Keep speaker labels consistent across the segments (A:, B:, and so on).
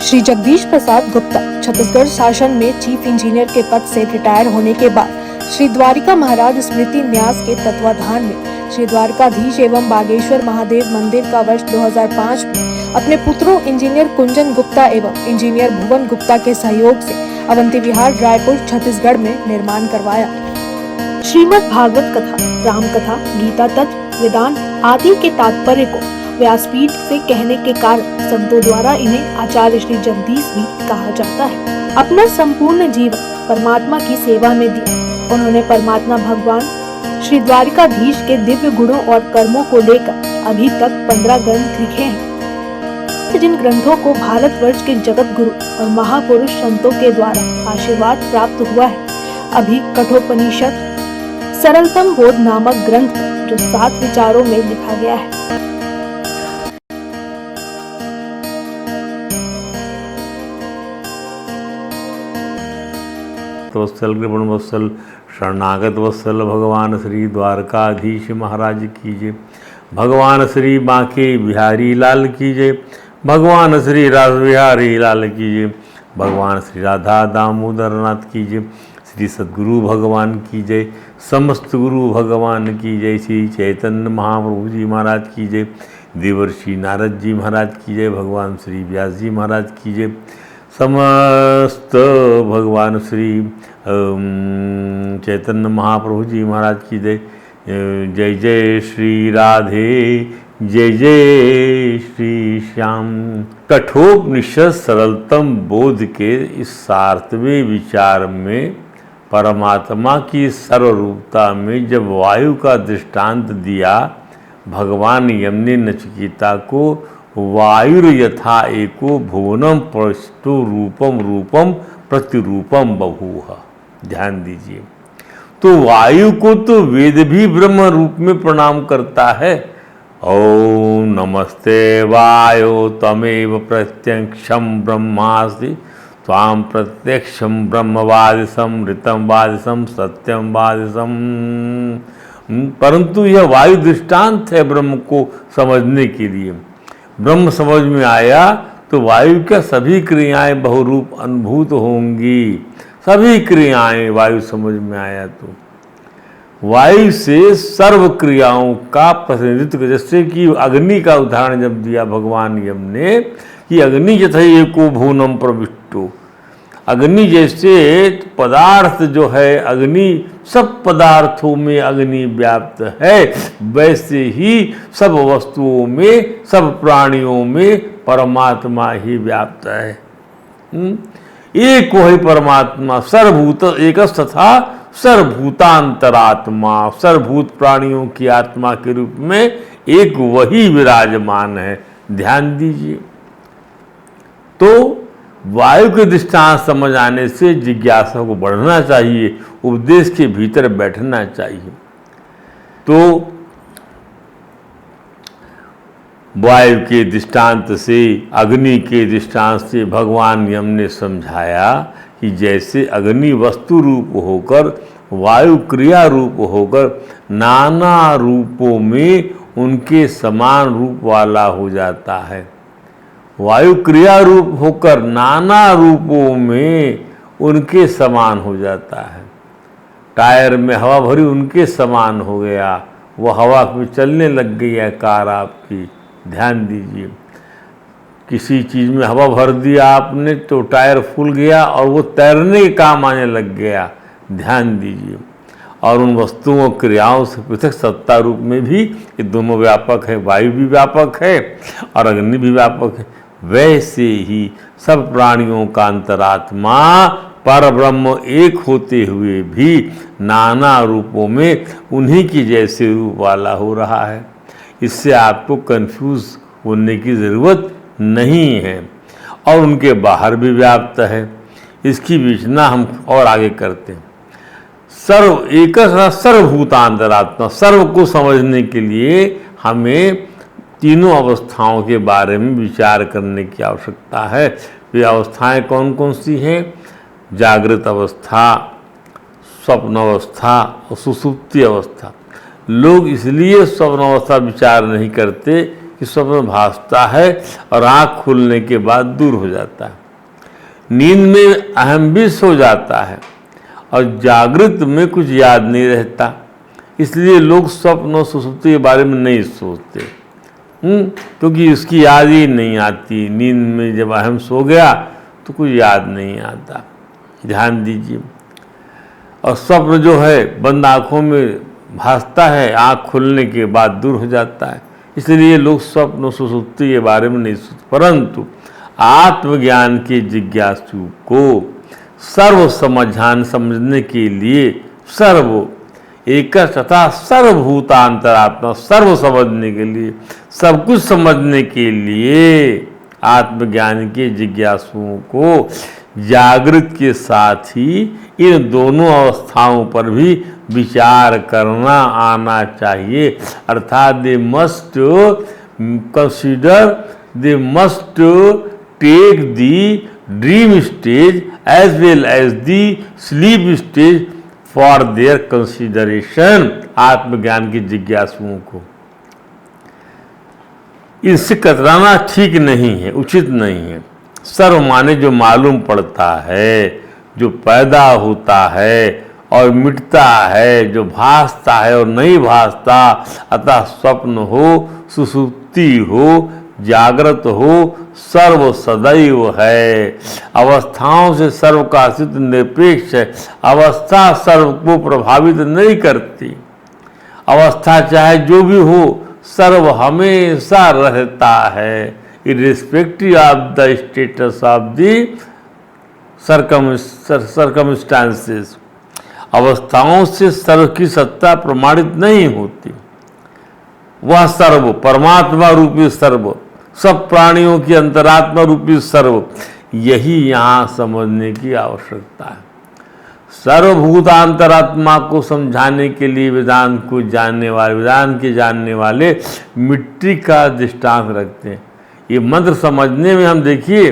A: श्री जगदीश प्रसाद गुप्ता छत्तीसगढ़ शासन में chief engineer के पद से रिटायर होने के बाद श्री द्वारिका महाराज स्मृति न्यास के तत्वाधान में श्री द्वारकाधीश एवं बागेश्वर महादेव मंदिर का वर्ष 2005 में अपने पुत्रों इंजीनियर कुंजन गुप्ता एवं इंजीनियर भुवन गुप्ता के सहयोग से अवंती विहार रायपुर छत्तीसगढ़ में निर्माण करवाया। श्रीमद् भागवत कथा, राम कथा, गीता तत्व, वेदांत आदि के तात्पर्य को व्यासपीठ से कहने के कारण संतों द्वारा इन्हें आचार्य श्री जगदीश भी कहा जाता है। अपना संपूर्ण जीवन परमात्मा की सेवा में दिया। उन्होंने परमात्मा भगवान श्री द्वारिकाधीश के दिव्य गुणों और कर्मों को लेकर अभी तक 15 ग्रंथ लिखे हैं, जिन ग्रंथों को भारतवर्ष के जगत गुरु और महापुरुष संतों के द्वारा आशीर्वाद प्राप्त हुआ है। अभी कठोपनिषद सरलतम बोध नामक ग्रंथ जो 7 विचारों में लिखा गया है।
B: वत्सल कृपण वत्सल शरणागत वत्सल भगवान श्री द्वारकाधीश महाराज की जय। भगवान श्री बांके बिहारी लाल की जय। भगवान श्री रास बिहारी लाल की जय। भगवान श्री राधा दामोदर नाथ की जय। श्री सद्गुरु भगवान की जय। समस्त गुरु भगवान की जय। श्री चैतन्य महाप्रभु जी महाराज की जय। देवर्षि नारद जी महाराज की जय। भगवान श्री व्यास जी महाराज की जय। समस्त भगवान श्री चैतन्य महाप्रभु जी महाराज की जय। जय जय श्री राधे, जय जय श्री श्याम। कठोपनिषद सरलतम बोध के इस 7वें विचार में परमात्मा की सर्वरूपता में जब वायु का दृष्टांत दिया, भगवान यम ने नचिकेता को वायुर यथा एको भुवनम पृष्ठो रूपम रूपम प्रतिरूपम बभूव। ध्यान दीजिए, तो वायु को तो वेद भी ब्रह्म रूप में प्रणाम करता है। ओम नमस्ते वायो तमेव प्रत्यक्षम ब्रह्मास्ति त्वाम प्रत्यक्षम ब्रह्मवादिसम ऋतम वादिसम सत्यम वादिसम। परंतु यह वायु दृष्टांत है ब्रह्म को समझने के लिए। ब्रह्म समझ में आया तो वायु क्या सभी क्रियाएं बहुरूप अनुभूत होंगी। सभी क्रियाएं वायु समझ में आया तो वायु से सर्व क्रियाओं का प्रतिनिधित्व, जैसे कि अग्नि का उदाहरण जब दिया भगवान यम ने कि अग्नि यथा एको भुवनम प्रविष्टो, अग्नि जैसे पदार्थ जो है, अग्नि सब पदार्थों में अग्नि व्याप्त है, वैसे ही सब वस्तुओं में, सब प्राणियों में परमात्मा ही व्याप्त है। एक वही परमात्मा सर्वभूत एकस तथा सर्वभूतांतरात्मा, सर्वभूत प्राणियों की आत्मा के रूप में एक वही विराजमान है। ध्यान दीजिए, तो वायु के दृष्टांत समझ आने से जिज्ञासा को बढ़ना चाहिए, उपदेश के भीतर बैठना चाहिए। तो वायु के दृष्टांत से, अग्नि के दृष्टांत से भगवान यम ने समझाया कि जैसे अग्नि वस्तु रूप होकर, वायु क्रिया रूप होकर नाना रूपों में उनके समान रूप वाला हो जाता है। वायु क्रिया रूप होकर नाना रूपों में उनके समान हो जाता है। टायर में हवा भरी उनके समान हो गया, वो हवा में चलने लग गई है कार आपकी। ध्यान दीजिए, किसी चीज़ में हवा भर दिया आपने तो टायर फूल गया और वो तैरने के काम आने लग गया। ध्यान दीजिए, और उन वस्तुओं क्रियाओं से पृथक सत्ता रूप में भी ये दोनों व्यापक है। वायु भी व्यापक है और अग्नि भी व्यापक है। वैसे ही सब प्राणियों का अंतरात्मा पर ब्रह्म एक होते हुए भी नाना रूपों में उन्हीं की जैसे रूप वाला हो रहा है। इससे आपको कंफ्यूज होने की ज़रूरत नहीं है, और उनके बाहर भी व्याप्त है। इसकी विवेचना हम और आगे करते हैं। सर्व एक सर्वभूतांतरात्मा, सर्व को समझने के लिए हमें तीनों अवस्थाओं के बारे में विचार करने की आवश्यकता है। वे अवस्थाएं कौन कौन सी हैं? जागृत अवस्था, स्वप्न अवस्था और सुसुप्ति अवस्था। लोग इसलिए स्वप्न अवस्था विचार नहीं करते कि स्वप्न भासता है और आँख खुलने के बाद दूर हो जाता है। नींद में अहम भी सो जाता है और जागृत में कुछ याद नहीं रहता, इसलिए लोग स्वप्न और सुसुप्ति के बारे में नहीं सोचते, क्योंकि उसकी याद ही नहीं आती। नींद में जब अहम सो गया तो कुछ याद नहीं आता। ध्यान दीजिए। और स्वप्न जो है बंद आँखों में भासता है, आँख खुलने के बाद दूर हो जाता है, इसलिए लोग स्वप्न और सुसुप्ति के बारे में नहीं सोचते। परंतु आत्मज्ञान के जिज्ञासु को सर्व समझने के लिए सर्व एक तथा सर्वभूतांतरात्मा, सर्व समझने के लिए, सब कुछ समझने के लिए आत्मज्ञान के जिज्ञासुओं को जागृत के साथ ही इन दोनों अवस्थाओं पर भी विचार करना आना चाहिए। अर्थात they must consider, they must take the dream stage as well as the sleep stage for their consideration. आत्मज्ञान के जिज्ञासुओं को इससे कतराना ठीक नहीं है, उचित नहीं है। सर्व माने जो मालूम पड़ता है, जो पैदा होता है और मिटता है, जो भासता है और नहीं भासता, अतः स्वप्न हो, सुसुप्ति हो, जागृत हो, सर्व सदैव है। अवस्थाओं से सर्व का अस्तित्व निरपेक्ष है। अवस्था सर्व को प्रभावित नहीं करती। अवस्था चाहे जो भी हो, सर्व हमेशा रहता है, irrespective of the status of the circumstances. अवस्थाओं से सर्व की सत्ता प्रमाणित नहीं होती। वह सर्व परमात्मा रूपी सर्व, सब प्राणियों की अंतरात्मा रूपी सर्व, यही यहाँ समझने की आवश्यकता है। सर्वभूतांतरात्मा को समझाने के लिए वेदांत को जानने वाले, वेदांत के जानने वाले मिट्टी का दृष्टांत रखते हैं। ये मंत्र समझने में हम देखिए,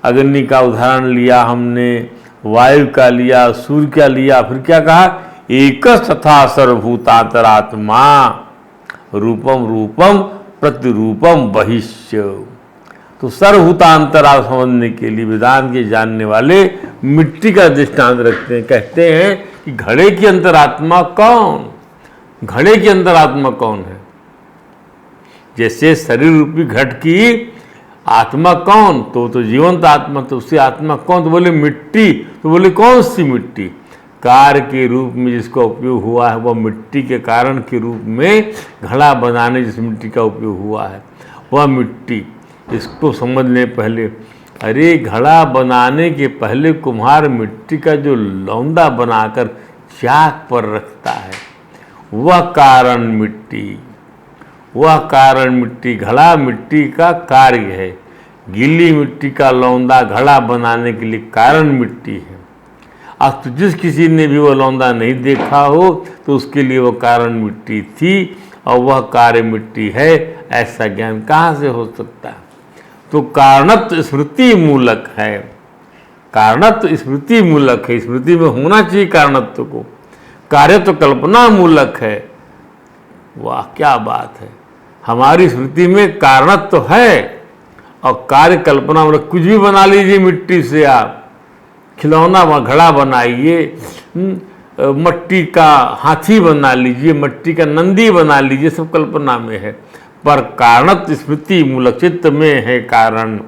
B: अग्नि का उदाहरण लिया हमने, वायु का लिया, सूर्य का लिया, फिर क्या कहा, एक तथा सर्वभूतांतरात्मा रूपम रूपम प्रतिरूपम बहिष्य। तो सर्वभूतांतरा समझने के लिए वेदांत के जानने वाले मिट्टी का दृष्टांत रखते हैं। कहते हैं कि घड़े की अंतरात्मा कौन, घड़े की अंतरात्मा कौन है? जैसे शरीर रूपी घट की आत्मा कौन, तो जीवंत आत्मा, तो उसकी आत्मा कौन? तो बोले मिट्टी। तो बोले कौन सी मिट्टी? कार्य के रूप में जिसका उपयोग हुआ है वह मिट्टी के कारण के रूप में घड़ा बनाने जिस मिट्टी का उपयोग हुआ है वह मिट्टी। इसको समझ लें पहले। अरे घड़ा बनाने के पहले कुम्हार मिट्टी का जो लौंदा बनाकर चाक पर रखता है वह कारण मिट्टी, वह कारण मिट्टी। घड़ा मिट्टी का कार्य है। गीली मिट्टी का लौंदा घड़ा बनाने के लिए कारण मिट्टी है। अब तो जिस किसी ने भी वह लौंदा नहीं देखा हो तो उसके लिए वह कारण मिट्टी थी और वह कार्य मिट्टी है, ऐसा ज्ञान कहाँ से हो सकता है? तो कारणत्व स्मृति मूलक है। कारणत्व स्मृति मूलक है। स्मृति में होना चाहिए कारणत्व को। कार्य तो कल्पना मूलक है। वाह क्या बात है! हमारी स्मृति में कारणत्व है और कार्य कल्पना मूलक। कुछ भी बना लीजिए मिट्टी से, आप खिलौना घड़ा बनाइए, मट्टी का हाथी बना लीजिए, मट्टी का नंदी बना लीजिए, सब कल्पना में है। पर कारणत्व स्मृति मूलक, चित्त में है कारण।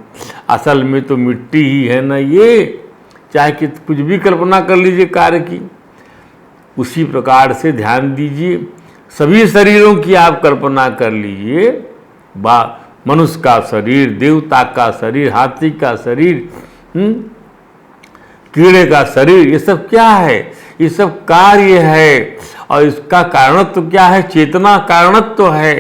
B: असल में तो मिट्टी ही है ना ये, चाहे कि कुछ भी कल्पना कर लीजिए कार्य की। उसी प्रकार से ध्यान दीजिए, सभी शरीरों की आप कल्पना कर लीजिए। मनुष्य का शरीर, देवता का शरीर, हाथी का शरीर, कीड़े का शरीर, ये सब क्या है? ये सब कार्य है। और इसका कारणत्व क्या है? चेतना कारणत्व है।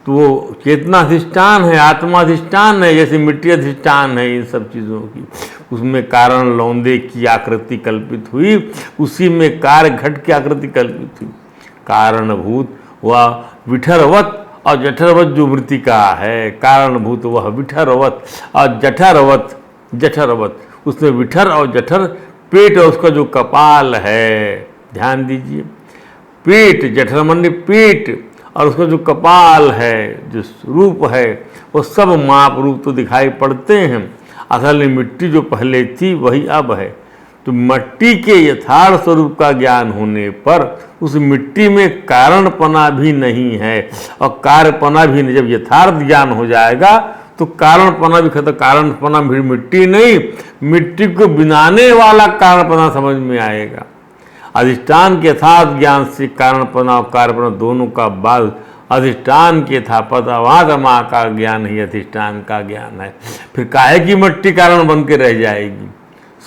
B: तो वो चेतना अधिष्ठान है, आत्मा अधिष्ठान है, जैसे मिट्टी अधिष्ठान है इन सब चीज़ों की। उसमें कारण लौंदे की आकृति कल्पित हुई, उसी में कार्य घट की आकृति कल्पित हुई। कारणभूत वह विठरवत और जठरवत जो मृतिका है, कारणभूत वह विठरवत और जठरवत, जठरवत उसमें विठर और जठर, पेट और उसका जो कपाल है, ध्यान दीजिए। पेट, जठर माने पेट और उसका जो कपाल है, जो रूप है, वो सब माप रूप तो दिखाई पड़ते हैं। असल में मिट्टी जो पहले थी वही अब है। तो मिट्टी के यथार्थ स्वरूप का ज्ञान होने पर उस मिट्टी में कारणपना भी नहीं है और कार्यपना भी नहीं। जब यथार्थ ज्ञान हो जाएगा तो कारणपना भी खत्म। कारणपना भी मिट्टी नहीं, मिट्टी को बनाने वाला कारणपना समझ में आएगा। अधिष्ठान के यथार्थ ज्ञान से कारणपना और कार्यपना दोनों का बाद अधिष्ठान के था पदावादमा का ज्ञान ही अधिष्ठान का ज्ञान है। फिर काहे की मिट्टी कारण बन के रह जाएगी,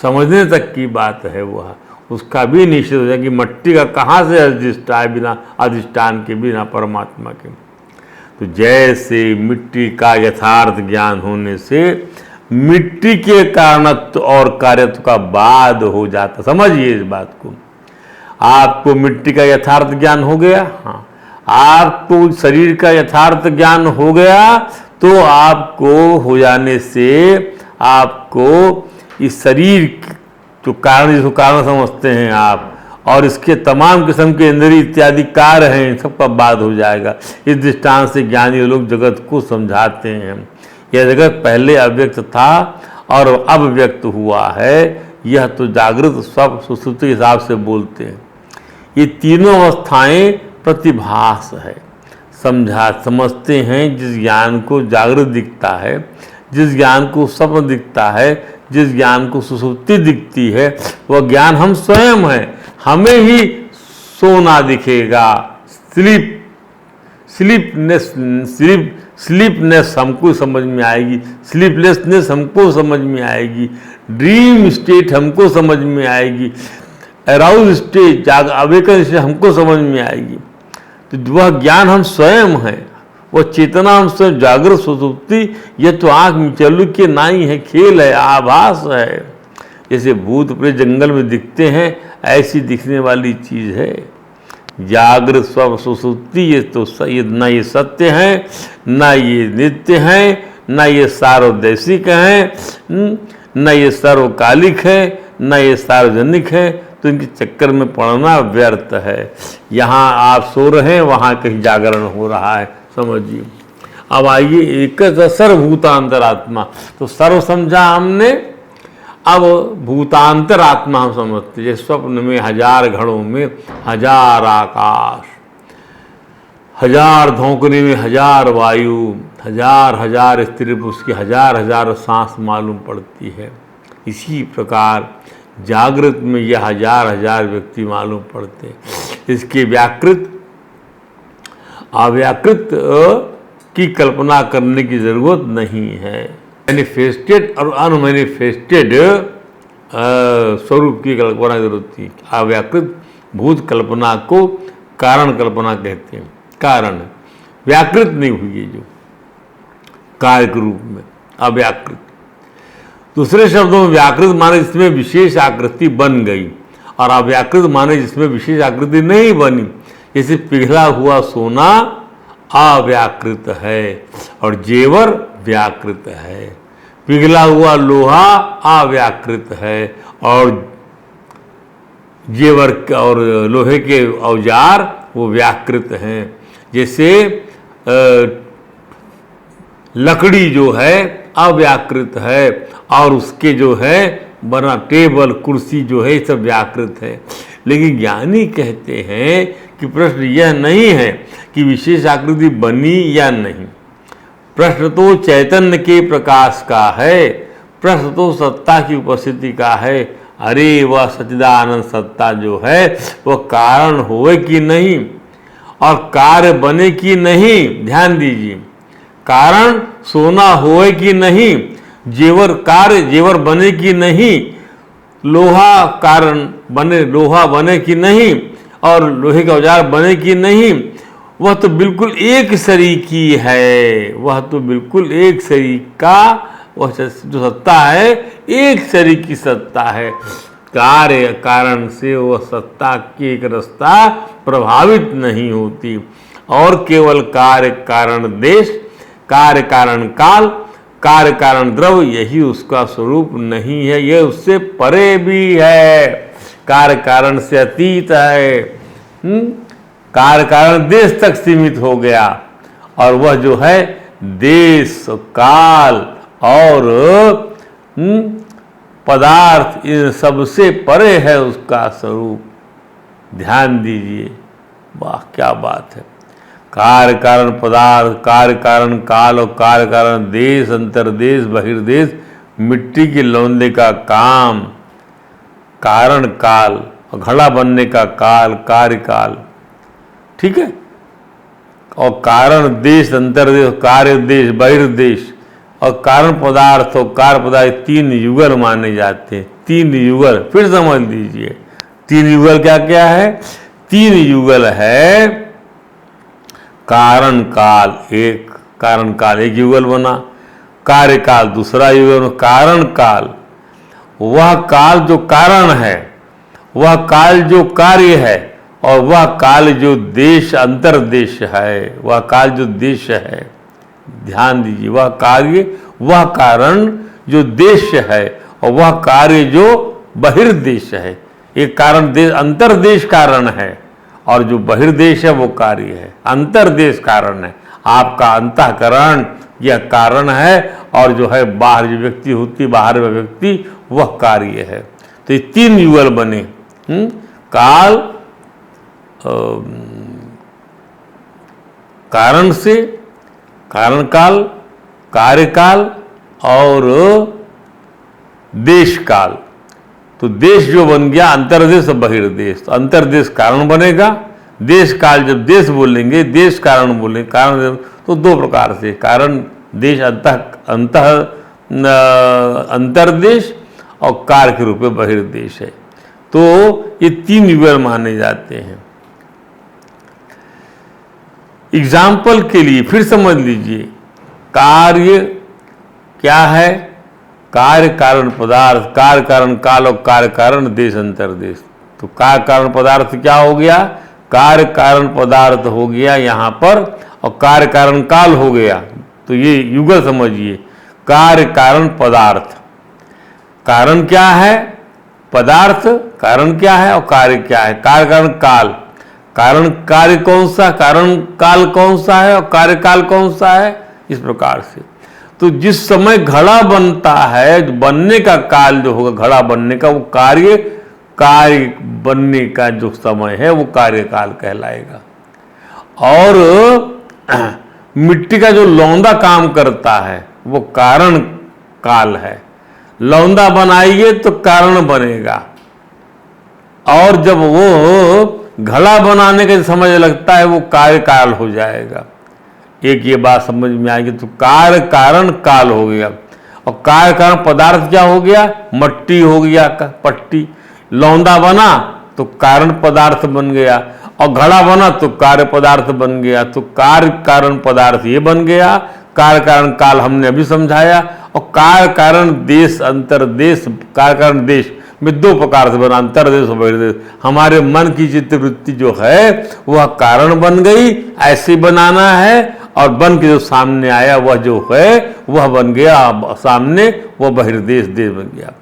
B: समझने तक की बात है। वह उसका भी निश्चित हो जाए कि मिट्टी का कहाँ से अधिष्ठान है बिना अधिष्ठान के, बिना परमात्मा के। तो जैसे मिट्टी का यथार्थ ज्ञान होने से मिट्टी के कारणत्व और कार्यत्व का बाद हो जाता। समझिए इस बात को। आपको मिट्टी का यथार्थ ज्ञान हो गया, हाँ, आपको शरीर का यथार्थ ज्ञान हो गया, तो आपको हो जाने से आपको इस शरीर जो कारण, जिसको कारण समझते हैं आप, और इसके तमाम किस्म के इंद्रिय इत्यादि कार्य हैं, इन सबका बाद हो जाएगा। इस दृष्टांत से ज्ञानी लोग जगत को समझाते हैं। यह जगत पहले अव्यक्त था और अब व्यक्त हुआ है। यह तो जागृत सब सुसुप्ति के हिसाब से बोलते हैं। ये तीनों अवस्थाएं प्रतिभास है। समझते हैं जिस ज्ञान को जागृत दिखता है, जिस ज्ञान को स्वप्न दिखता है, जिस ज्ञान को सुसुप्ति दिखती है, वह ज्ञान हम स्वयं हैं। हमें ही सोना दिखेगा, स्लीपनेस हमको समझ में आएगी, स्लीपलेसनेस हमको समझ में आएगी, ड्रीम स्टेट हमको समझ में आएगी, अराउज स्टेट, अवेकन स्टेट हमको समझ में आएगी। तो वह ज्ञान हम स्वयं हैं, वह चेतना हम स्वयं, जागृत सुसुप्ति, यह तो आँख मिचल्लू के नाई है, खेल है, आभास है। जैसे भूत प्रेत जंगल में दिखते हैं, ऐसी दिखने वाली चीज़ है जागृत स्व सुसुप्ति। ये तो न ये सत्य है, न ये नित्य है, न ये सार्वदेशिक है, न ये सर्वकालिक है, न ये सार्वजनिक है। तो इनके चक्कर में पड़ना व्यर्थ है। यहाँ आप सो रहे हैं, वहाँ कहीं जागरण हो रहा है, समझिए। अब आइए एक सर्वभूतांतरात्मा। तो सर्व समझा हमने, अब भूतांतर आत्मा हम समझते। जैसे स्वप्न में हजार घड़ों में हजार आकाश, हजार धोंकने में हजार वायु, हजार स्त्री पुरुष की हजार सांस मालूम पड़ती है। इसी प्रकार जागृत में यह हजार व्यक्ति मालूम पड़ते हैं। इसके व्याकृत अव्याकृत की कल्पना करने की जरूरत नहीं है। मैनिफेस्टेड और अनमैनिफेस्टेड स्वरूप की कल्पना की जरूरत थी। अव्याकृत भूत कल्पना को कारण कल्पना कहते हैं। कारण व्याकृत नहीं हुई, जो कार्य के रूप में अव्याकृत। दूसरे शब्दों में व्याकृत माने जिसमें विशेष आकृति बन गई, और अव्याकृत माने जिसमें विशेष आकृति नहीं बनी। जैसे पिघला हुआ सोना अव्याकृत है और जेवर व्याकृत है, पिघला हुआ लोहा अव्याकृत है और जेवर और लोहे के औजार वो व्याकृत हैं। जैसे लकड़ी जो है अव्याकृत है और उसके जो है बना टेबल कुर्सी जो है सब व्याकृत है। लेकिन ज्ञानी कहते हैं कि प्रश्न यह नहीं है कि विशेष आकृति बनी या नहीं, प्रश्न तो चैतन्य के प्रकाश का है, प्रश्न तो सत्ता की उपस्थिति का है। अरे वह सच्चिदानंद सत्ता जो है वह कारण होए कि नहीं और कार्य बने कि नहीं। ध्यान दीजिए, कारण सोना होए कि नहीं, जेवर कार्य जेवर बने कि नहीं, लोहा कारण बने लोहा बने कि नहीं और लोहे का औजार बने कि नहीं, वह तो बिल्कुल एक शरीकी है। वह तो बिल्कुल एक शरीक का वह जो सत्ता है एक शरीकी सत्ता है। कार्य कारण से वह सत्ता की एक रस्ता प्रभावित नहीं होती और केवल कार्य कारण देश, कार्य कारण काल, कार्य कारण द्रव्य यही उसका स्वरूप नहीं है। यह उससे परे भी है, कार्य कारण से अतीत है। कार्य कारण देश तक सीमित हो गया, और वह जो है देश काल और पदार्थ इन सबसे परे है उसका स्वरूप। ध्यान दीजिए, वाह क्या बात है। कार्य कारण पदार्थ, कार्य कारण काल और कार्य कारण देश, अंतर्देश बहिर्देश, मिट्टी के लौंदे का काम कारण काल, और घड़ा बनने का काल कार्य काल, ठीक है। और कारण देश, अंतर्देश, कार्य देश बहिर्देश, और कारण पदार्थ और कार्य पदार्थ, तीन युगल माने जाते हैं। तीन युगल, फिर समझ लीजिए तीन युगल क्या क्या है। तीन युगल है कारण काल, एक कारण काल एक युगल बना, कार्य काल दूसरा युगल, कारण काल वह काल जो कारण है, वह काल जो कार्य है, और वह काल जो देश अंतर्देश है, वह काल जो देश है। ध्यान दीजिए, वह कार्य वह कारण जो देश है, और वह कार्य जो बहिर्देश है। एक कारण देश अंतर्देश कारण है, और जो बहिर्देश है वो कार्य है। अंतर्देश कारण है, आपका अंतःकरण यह कारण है, और जो है बाहर जो व्यक्ति होती है, बाहर वह व्यक्ति वह कार्य है। तो ये तीन युगल बने, काल कारण से, कारण काल, कार्य काल और देश काल। तो देश जो बन गया अंतर्देश और बहिर्देश, तो अंतर्देश कारण बनेगा, देश काल जब देश बोलेंगे, देश कारण बोलेंगे, कारण तो दो प्रकार से, कारण देश अंतर्देश और कार्य के रूप में बहिर्देश है। तो ये तीन युगल माने जाते हैं। एग्जाम्पल के लिए फिर समझ लीजिए, कार्य क्या है, कार्य कारण पदार्थ, कार्य कारण काल और कार्य कारण देश अंतर्देश। तो कार्य कारण पदार्थ क्या हो गया, कार्य कारण पदार्थ हो गया यहाँ पर, और कार्य कारण काल हो गया। तो ये युगल समझिए, कार्य कारण पदार्थ, कारण क्या है पदार्थ, कारण क्या है और कार्य क्या है, कार्य कारण काल, कारण कार्य कौन सा, कारण काल कौन सा है और कार्य काल कौन सा है, इस प्रकार से। तो जिस समय घड़ा बनता है, बनने का काल जो होगा घड़ा बनने का, वो कार्य, कार्य बनने का जो समय है वो कार्य काल कहलाएगा। और मिट्टी का जो लौंदा काम करता है वो कारण काल है। लौंदा बनाइए तो कारण बनेगा, और जब वो घड़ा बनाने का समझ लगता है वो कार्य काल हो जाएगा। एक ये बात समझ में आएगी। तो कार्य कारण काल हो गया, और कार्य कारण पदार्थ क्या हो गया, मट्टी हो गया, पट्टी। लौंदा बना तो कारण पदार्थ बन गया, और घड़ा बना तो कार्य पदार्थ बन गया। तो कार्य कारण पदार्थ ये बन गया। कार्य कारण काल हमने अभी समझाया, और कार्य कारण देश अंतर्देश, कार्य कारण देश में दो प्रकार से बना, अंतर्देश और बहिर्देश। हमारे मन की चित्तवृत्ति जो है वह कारण बन गई, ऐसे बनाना है, और बन के जो सामने आया वह जो है वह बन गया सामने, वह बहिर्देश देश बन गया।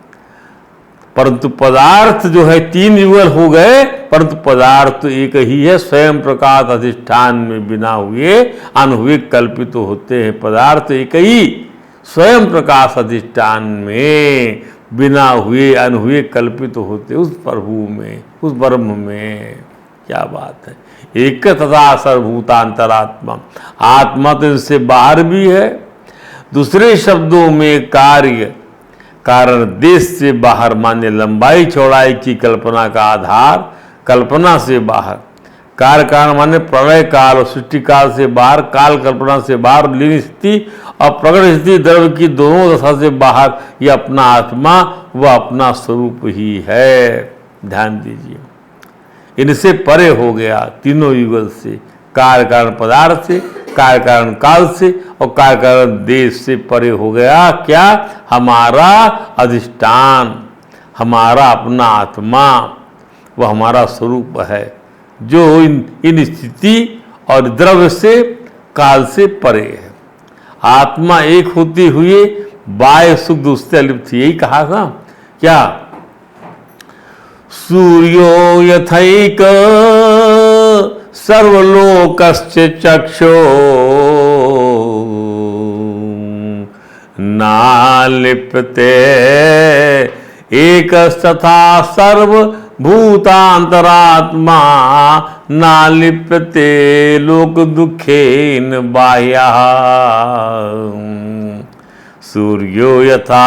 B: परंतु पदार्थ जो है तीन युगल हो गए, परंतु पदार्थ तो एक ही है, स्वयं प्रकाश अधिष्ठान में बिना हुए अनहुए कल्पित तो होते हैं। पदार्थ एक ही स्वयं प्रकाश अधिष्ठान में बिना हुए अनहुए कल्पित तो होते उस प्रभु में, उस ब्रह्म में। क्या बात है, एक तथा सर्वभूतांतरात्मा। आत्मा तो इससे बाहर भी है। दूसरे शब्दों में कार्य कारण देश से बाहर माने लंबाई चौड़ाई की कल्पना का आधार, कल्पना से बाहर। कार्य कारण माने प्रलय काल और सृष्टि काल से बाहर, काल कल्पना से बाहर, लीन स्थिति और प्रकट स्थिति द्रव्य की दोनों दशा से बाहर। यह अपना आत्मा वह अपना स्वरूप ही है। ध्यान दीजिए, इनसे परे हो गया तीनों युगल से, कार्य कारण पदार्थ से, कार्य कारण काल से और कार्य कारण देश से परे हो गया क्या, हमारा अधिष्ठान, हमारा अपना आत्मा, वह हमारा स्वरूप है जो इन स्थिति और द्रव्य से काल से परे है। आत्मा एक होते हुए बाह्य सुख उससे अलिप्त, यही कहा था क्या, सूर्यो यथैक सर्वलोकस्य चक्षो नालिप्यते एकस्तथा सर्वभूतान्तरात्मा नालिप्यते लोक दुःखेन बाह्यः सूर्यो यथा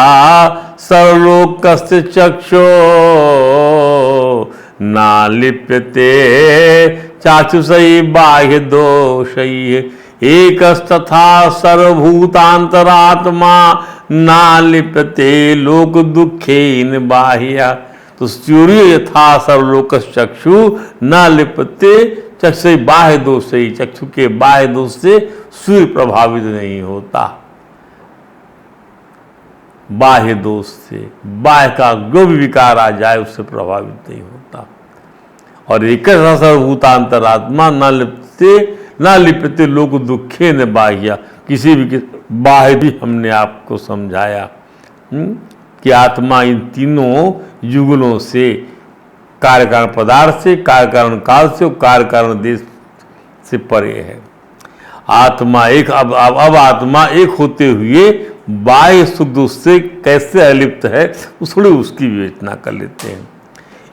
B: सर्वलोकस्य चक्षो नालिप्यते चाक्षुषैः बाह्य दोषैः एकस्तथा सर्वभूतान्तरात्मा नालिप्यते लोक दुःखेन बाह्यः। तो सूर्य यथा सर्वलोकस्य चक्षु न लिप्यते चक्षु बाह्य दोष से, चक्षु के बाह्य दोष से सूर्य प्रभावित नहीं होता। बाह्य दोष से, बाह्य का जो भी विकार आ जाए उससे प्रभावित नहीं होता। और एक सर्वभूतांतरात्मा न लिप्यते लोक दुखे न बाह्य, किसी भी बाह्य भी हमने आपको समझाया कि आत्मा इन तीनों युगलों से, कार्य कारण पदार्थ से, कार्य कारण काल से और कार्य कारण देश से परे है। आत्मा एक, अब आत्मा एक होते हुए बाह्य सुख दुख से कैसे अलिप्त है उस थोड़ी उसकी विवेचना कर लेते हैं।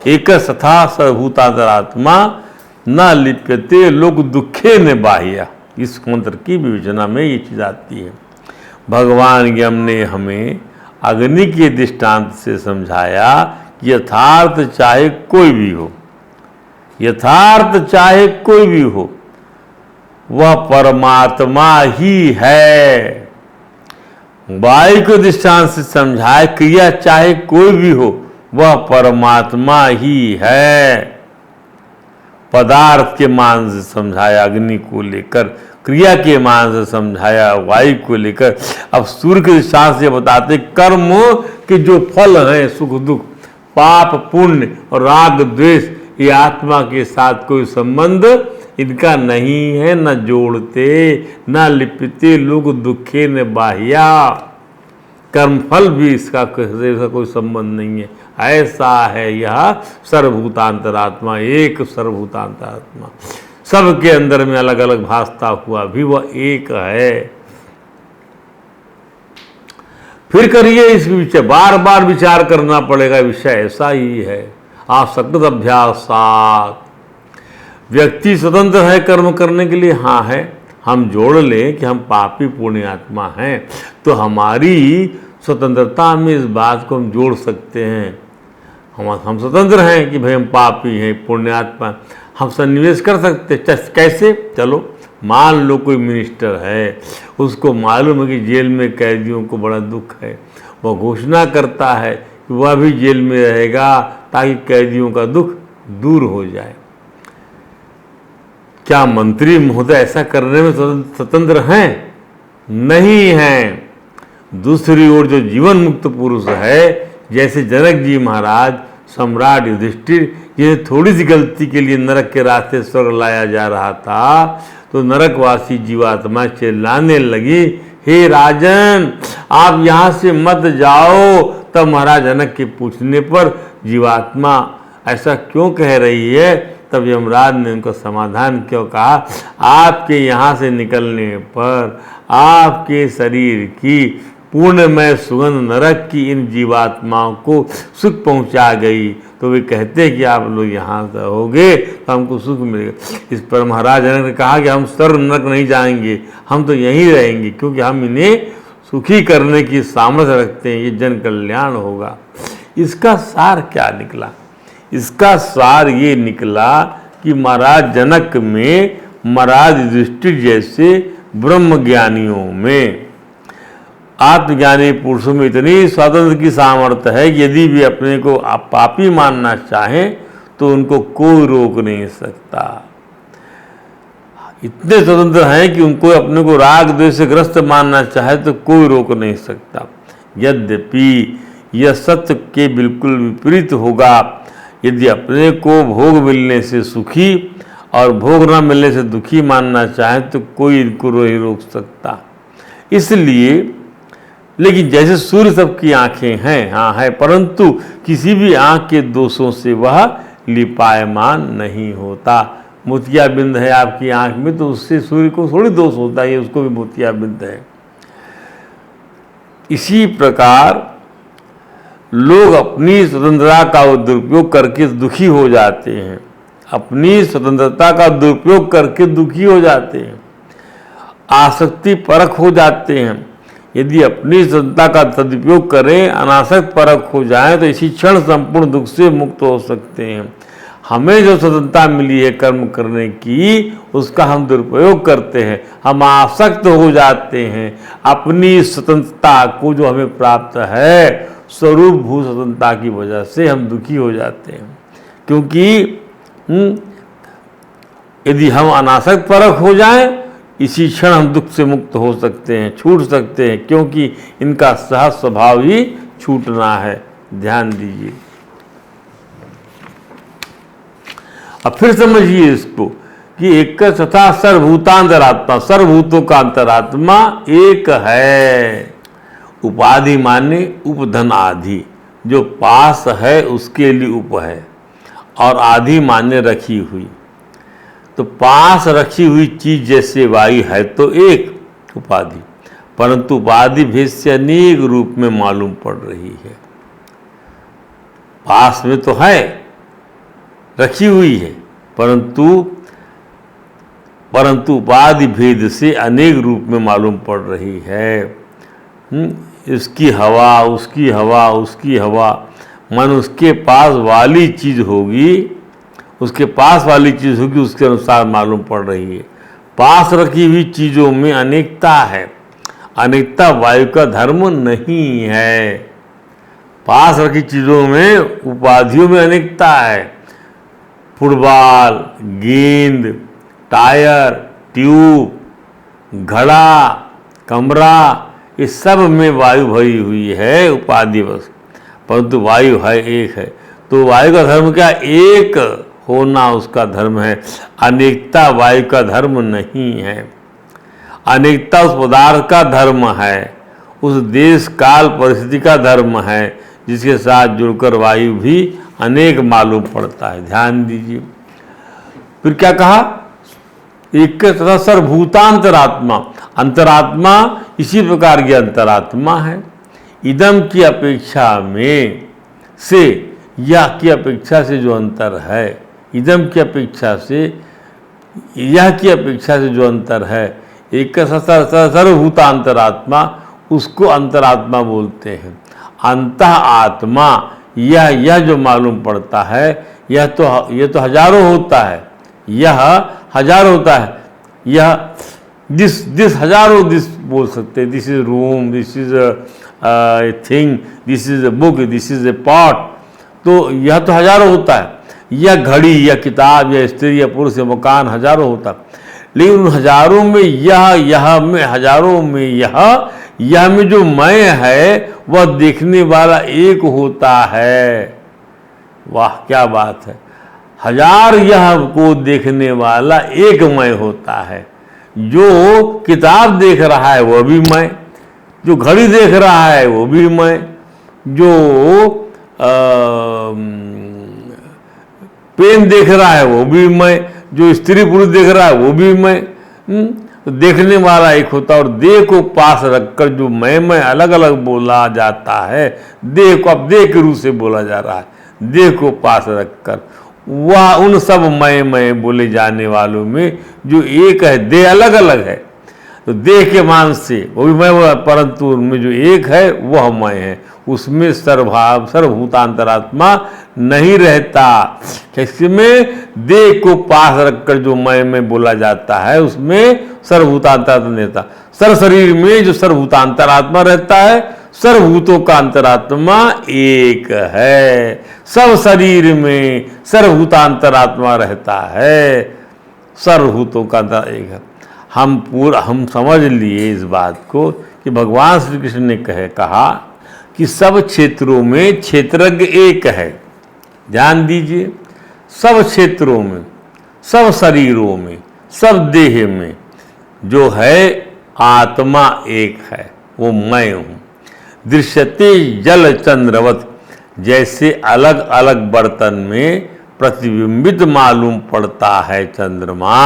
B: एक सथा सर्वभूतांतरात्मा न लिप्यते लोक दुखे न बाह्य, इस मंत्र की विवेचना में ये चीज आती है। भगवान यम ने हमें अग्नि के दृष्टांत से समझाया कि यथार्थ चाहे कोई भी हो, यथार्थ चाहे कोई भी हो, वह परमात्मा ही है। वायु के दृष्टांत से समझाए क्रिया चाहे कोई भी हो वह परमात्मा ही है। पदार्थ के मान से समझाया अग्नि को लेकर, क्रिया के मान से समझाया वायु को लेकर। अब सूर्य के दृष्टांत से बताते कर्म के जो फल हैं, सुख दुख, पाप पुण्य और राग द्वेष, ये आत्मा के साथ कोई संबंध इनका नहीं है, न जोड़ते न लिपते लोग दुखे न बाह्या। कर्मफल भी इसका कोई संबंध नहीं है। ऐसा है यह सर्वभूतांतरात्मा, एक सर्वभूतांतरात्मा, सबके अंदर में अलग अलग भासता हुआ भी वह एक है। फिर करिए इस विषय, बार बार विचार करना पड़ेगा, विषय ऐसा ही है। आसक्त अभ्यासात व्यक्ति स्वतंत्र है कर्म करने के लिए, हाँ है। हम जोड़ लें कि हम पापी पुण्यात्मा हैं तो हमारी स्वतंत्रता में इस बात को हम जोड़ सकते हैं। हम स्वतंत्र हैं कि भाई हम पापी हैं पुण्यात्मा, हम सन्निवेश कर सकते। कैसे? चलो मान लो कोई मिनिस्टर है, उसको मालूम है कि जेल में कैदियों को बड़ा दुख है, वह घोषणा करता है कि वह भी जेल में रहेगा ताकि कैदियों का दुख दूर हो जाए। क्या मंत्री महोदय ऐसा करने में स्वतंत्र हैं? नहीं हैं। दूसरी ओर जो जीवन मुक्त पुरुष है, जैसे जनक जी महाराज, सम्राट युधिष्ठिर, ये थोड़ी सी गलती के लिए नरक के रास्ते स्वर्ग लाया जा रहा था तो नरकवासी जीवात्मा चिल्लाने लगी, हे राजन आप यहाँ से मत जाओ। तब महाराज जनक के पूछने पर जीवात्मा ऐसा क्यों कह रही है, तब यमराज ने उनका समाधान क्यों कहा, आपके यहाँ से निकलने पर आपके शरीर की पूर्णमय सुगंध नरक की इन जीवात्माओं को सुख पहुंचा गई, तो वे कहते हैं कि आप लोग यहाँ रहोगे तो हमको सुख मिलेगा। इस पर महाराज जनक ने कहा कि हम सर्व नरक नहीं जाएंगे, हम तो यहीं रहेंगे, क्योंकि हम इन्हें सुखी करने की सामर्थ्य रखते हैं, ये जन कल्याण होगा। इसका सार क्या निकला? इसका सार ये निकला कि महाराज जनक में, महाराज युधिष्ठिर जैसे ब्रह्म ज्ञानियों में, आत्मज्ञानी पुरुषों में इतनी स्वातंत्र की सामर्थ्य है कि यदि भी अपने को आप पापी मानना चाहें तो उनको कोई रोक नहीं सकता। इतने स्वतंत्र हैं कि उनको अपने को राग द्वेष से ग्रस्त मानना चाहे तो कोई रोक नहीं सकता। यद्यपि यह सत्य के बिल्कुल विपरीत होगा। यदि अपने को भोग मिलने से सुखी और भोग न मिलने से दुखी मानना चाहे तो कोई इनको नहीं रोक सकता। इसलिए, लेकिन जैसे सूर्य सबकी आंखें हैं, हाँ है, परंतु किसी भी आंख के दोषों से वह लिपायमान नहीं होता। मोतियाबिंद है आपकी आंख में तो उससे सूर्य को थोड़ी दोष होता है, उसको भी मोतियाबिंद है। इसी प्रकार लोग अपनी स्वतंत्रता का दुरुपयोग करके दुखी हो जाते हैं, अपनी स्वतंत्रता का दुरुपयोग करके दुखी हो जाते हैं, आसक्ति परख हो जाते हैं। यदि अपनी स्वतंत्रता का सदुपयोग करें, अनासक्त परख हो जाएं, तो इसी क्षण संपूर्ण दुख से मुक्त हो सकते हैं। हमें जो स्वतंत्रता मिली है कर्म करने की, उसका हम दुरुपयोग करते हैं, हम आसक्त हो जाते हैं। अपनी स्वतंत्रता को जो हमें प्राप्त है, स्वरूप भू स्वतंत्रता की वजह से हम दुखी हो जाते हैं। क्योंकि यदि हम अनासक्त परख हो जाएं, इसी क्षण हम दुख से मुक्त हो सकते हैं, छूट सकते हैं, क्योंकि इनका सहज स्वभाव ही छूटना है। ध्यान दीजिए। अब फिर समझिए इसको कि एक तथा सर्वभूतांतरात्मा, सर्वभूतों का अंतरात्मा एक है। उपाधि माने उपधन आधि, जो पास है उसके लिए उप है, और आधि माने रखी हुई। तो पास रखी हुई चीज जैसे वायु है तो एक उपाधि, परंतु उपाधि भेद से अनेक रूप में मालूम पड़ रही है। पास में तो है, रखी हुई है, परंतु उपाधि भेद से अनेक रूप में मालूम पड़ रही है। इसकी हवा, उसकी हवा, उसकी हवा, मन उसके पास वाली चीज होगी, उसके पास वाली चीज होगी, उसके अनुसार मालूम पड़ रही है। पास रखी हुई चीजों में अनेकता है, अनेकता वायु का धर्म नहीं है। पास रखी चीजों में, उपाधियों में अनेकता है। फुटबॉल, गेंद, टायर, ट्यूब, घड़ा, कमरा, इस सब में वायु भरी हुई है उपाधि बस, परंतु वायु है एक है। तो वायु का धर्म क्या? एक होना उसका धर्म है। अनेकता वायु का धर्म नहीं है। अनेकता उस पदार्थ का धर्म है, उस देश काल परिस्थिति का धर्म है, जिसके साथ जुड़कर वायु भी अनेक मालूम पड़ता है। ध्यान दीजिए। फिर क्या कहा? एक तथा सर्वभूतांतरात्मा, अंतरात्मा इसी प्रकार की अंतरात्मा है। इदम की अपेक्षा में से, यह की अपेक्षा से जो अंतर है, इदम की अपेक्षा से यह की अपेक्षा से जो अंतर है, एक सर्वभूतांतरात्मा, उसको अंतरात्मा बोलते हैं। अंतः आत्मा, यह जो मालूम पड़ता है, यह तो हजारों होता है, यह हजार होता है, यह दिस हजारों दिस बोल सकते हैं। This is room, this is a thing, this is a book, this is a pot. तो यह तो हजारों होता है। यह घड़ी, या किताब, या स्त्री, या पुरुष, या मकान हजारों होता है। लेकिन उन हजारों में यह में, हजारों में यह में जो मैं है, वह देखने वाला एक होता है। वाह क्या बात है! हजार यह को देखने वाला एक मैं होता है। जो किताब देख रहा है वह भी मैं, जो घड़ी देख रहा है वो भी मैं, जो पेन देख रहा है वो भी मैं, जो स्त्री पुरुष देख रहा है वो भी मैं। तो देखने वाला एक होता है। और देह को पास रखकर जो मैं अलग अलग बोला जाता है, देह को अब देह के रूप से बोला जा रहा है, देह को पास रखकर, वह उन सब मैं बोले जाने वालों में जो एक है, देह अलग अलग है। तो देह के मान से वो भी मैं, परंतु उनमें जो एक है वह मैं है। उसमें सर्वभूतांतरात्मा नहीं रहता। इसमें देह को पास रखकर जो मैं बोला जाता है, उसमें सर्वभूतांतरात्मा नहीं रहता। शरीर में जो सर्वभूतांतरात्मा रहता है, सर्वभूतों का अंतरात्मा एक है। सब शरीर में सर्वभूतांतरात्मा रहता है, सर्वभूतों का अंतर एक है। हम समझ लिए इस बात को कि भगवान श्री कृष्ण ने कहा कि सब क्षेत्रों में क्षेत्रज्ञ एक है। ध्यान दीजिए, सब क्षेत्रों में, सब शरीरों में, सब देह में जो है आत्मा एक है, वो मैं हूँ। दृश्यते जल चंद्रवत, जैसे अलग अलग बर्तन में प्रतिबिंबित मालूम पड़ता है चंद्रमा,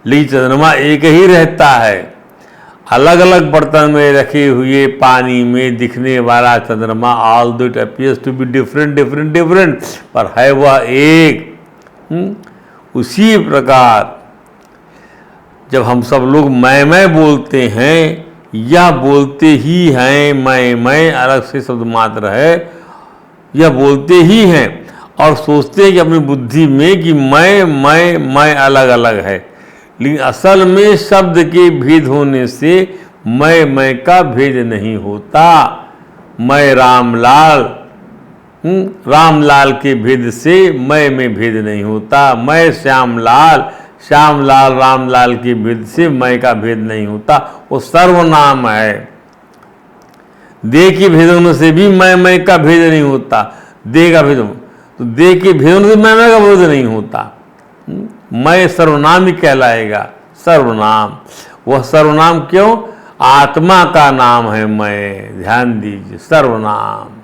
B: लेकिन चंद्रमा एक ही रहता है। अलग अलग बर्तन में रखे हुए पानी में दिखने वाला चंद्रमा, although it appears to be different different different, पर है वह एक। उसी प्रकार जब हम सब लोग मैं बोलते हैं, यह बोलते ही हैं, मैं अलग से शब्द मात्र है, यह बोलते ही हैं और सोचते हैं कि अपनी बुद्धि में कि मैं अलग अलग है, लेकिन असल में शब्द के भेद होने से मैं का भेद नहीं होता। मैं रामलाल, रामलाल के भेद से मैं में भेद नहीं होता। मैं श्यामलाल, श्यामलाल रामलाल के भेद से मैं का भेद नहीं होता। वो सर्वनाम है। देह के भेद होने से भी मैं का भेद नहीं होता। देह का भेद, तो देह के भेद होने से मैं का भेद नहीं होता। मैं सर्वनाम ही कहलाएगा, सर्वनाम। वह सर्वनाम क्यों? आत्मा का नाम है मैं, ध्यान दीजिए, सर्वनाम।